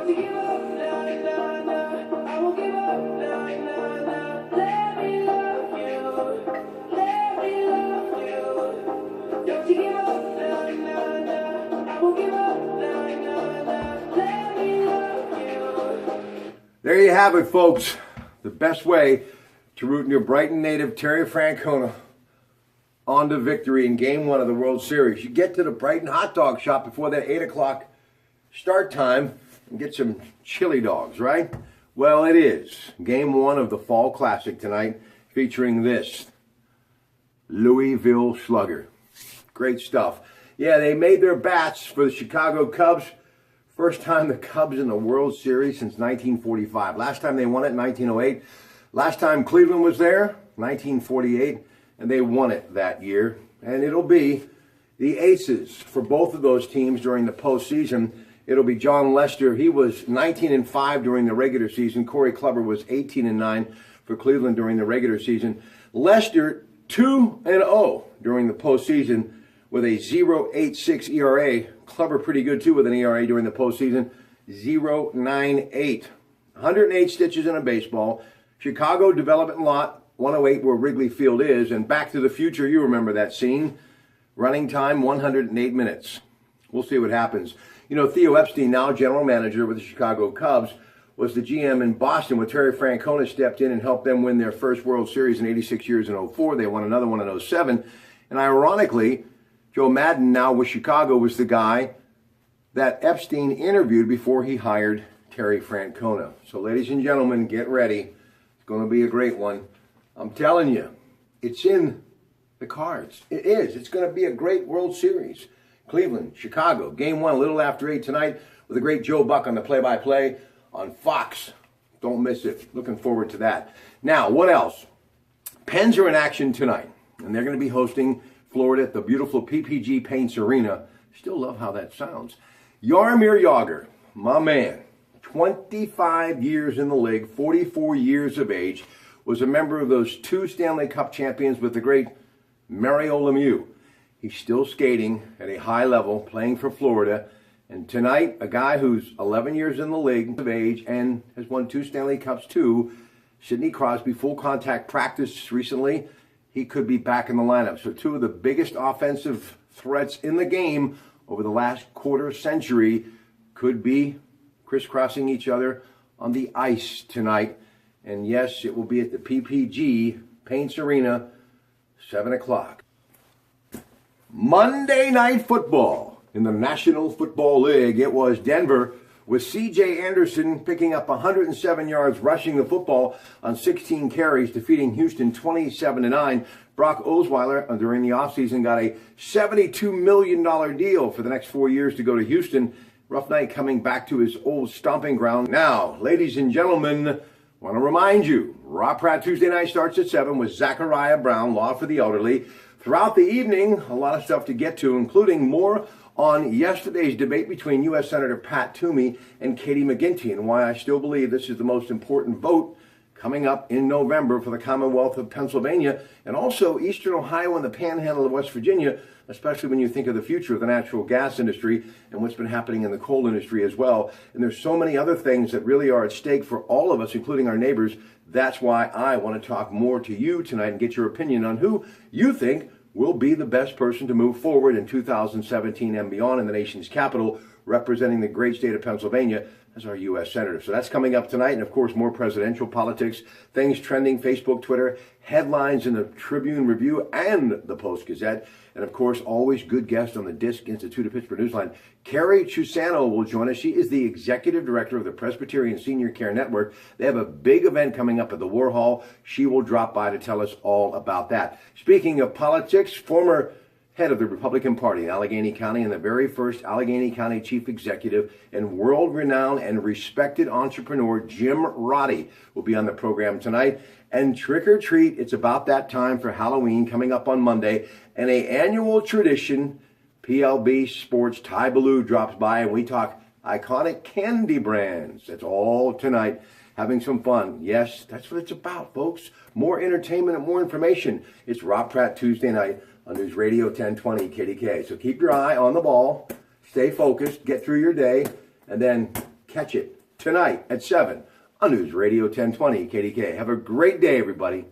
There you have it, folks. The best way to root in your Brighton native Terry Francona on to victory in Game 1 of the World Series. You get to the Brighton hot dog shop before that 8 o'clock start time and get some chili dogs, right? Well, it is Game 1 of the Fall Classic tonight, featuring this Louisville Slugger. Great stuff. Yeah, they made their bats for the Chicago Cubs. First time the Cubs in the World Series since 1945. Last time they won it in 1908. Last time Cleveland was there, 1948, and they won it that year. And it'll be the aces for both of those teams during the postseason. It'll be John Lester. He was 19-5 during the regular season. Corey Kluber was 18-9 for Cleveland during the regular season. Lester 2-0 during the postseason with a 0.86 ERA. Kluber pretty good too with an ERA during the postseason, 0.98. 108 stitches in a baseball. Chicago development lot 108 where Wrigley Field is, and Back to the Future, you remember that scene. Running time 108 minutes. We'll see what happens. You know, Theo Epstein, now general manager with the Chicago Cubs, was the GM in Boston when Terry Francona stepped in and helped them win their first World Series in 86 years in 04. They won another one in 07. And ironically, Joe Madden, now with Chicago, was the guy that Epstein interviewed before he hired Terry Francona. So, ladies and gentlemen, get ready. It's going to be a great one. I'm telling you, it's in the cards. It is. It's going to be a great World Series. Cleveland, Chicago, Game 1, a little after 8 tonight with the great Joe Buck on the play-by-play on Fox. Don't miss it. Looking forward to that. Now, what else? Pens are in action tonight, and they're going to be hosting Florida at the beautiful PPG Paints Arena. Still love how that sounds. Jaromir Jagr, my man, 25 years in the league, 44 years of age, was a member of those 2 Stanley Cup champions with the great Mario Lemieux. He's still skating at a high level, playing for Florida. And tonight, a guy who's 11 years in the league of age and has won 2 Stanley Cups too, Sidney Crosby, full contact practice recently. He could be back in the lineup. So 2 of the biggest offensive threats in the game over the last quarter century could be crisscrossing each other on the ice tonight. And yes, it will be at the PPG Paints Arena, 7 o'clock. Monday Night Football in the National Football League. It was Denver with C.J. Anderson picking up 107 yards rushing the football on 16 carries, defeating Houston 27-9. Brock Osweiler, during the offseason, got a $72 million deal for the next 4 years to go to Houston. Rough night coming back to his old stomping ground. Now, ladies and gentlemen, I want to remind you, Rob Pratte Tuesday night starts at 7 with Zachariah Brown, Law for the Elderly. Throughout the evening, a lot of stuff to get to, including more on yesterday's debate between U.S. Senator Pat Toomey and Katie McGinty, and why I still believe this is the most important vote coming up in November for the Commonwealth of Pennsylvania, and also Eastern Ohio and the Panhandle of West Virginia, especially when you think of the future of the natural gas industry and what's been happening in the coal industry as well. And there's so many other things that really are at stake for all of us, including our neighbors. That's why I want to talk more to you tonight and get your opinion on who you think will be the best person to move forward in 2017 and beyond in the nation's capital, representing the great state of Pennsylvania as our U.S. Senator. So that's coming up tonight, and of course more presidential politics, things trending, Facebook, Twitter, headlines in the Tribune Review and the Post-Gazette, and of course always good guest on the Disc Institute of Pittsburgh Newsline. Carrie Chusano will join us. She is the Executive Director of the Presbyterian Senior Care Network. They have a big event coming up at the War Hall. She will drop by to tell us all about that. Speaking of politics, former head of the Republican Party in Allegheny County and the very first Allegheny County Chief Executive and world-renowned and respected entrepreneur Jim Roddy will be on the program tonight. And trick or treat, it's about that time for Halloween coming up on Monday. And an annual tradition, PLB Sports Ty Ballou drops by and we talk iconic candy brands. That's all tonight. Having some fun. Yes, that's what it's about, folks. More entertainment and more information. It's Rob Pratte Tuesday night on News Radio 1020 KDK. So keep your eye on the ball, stay focused, get through your day, and then catch it tonight at 7 on News Radio 1020 KDK. Have a great day, everybody.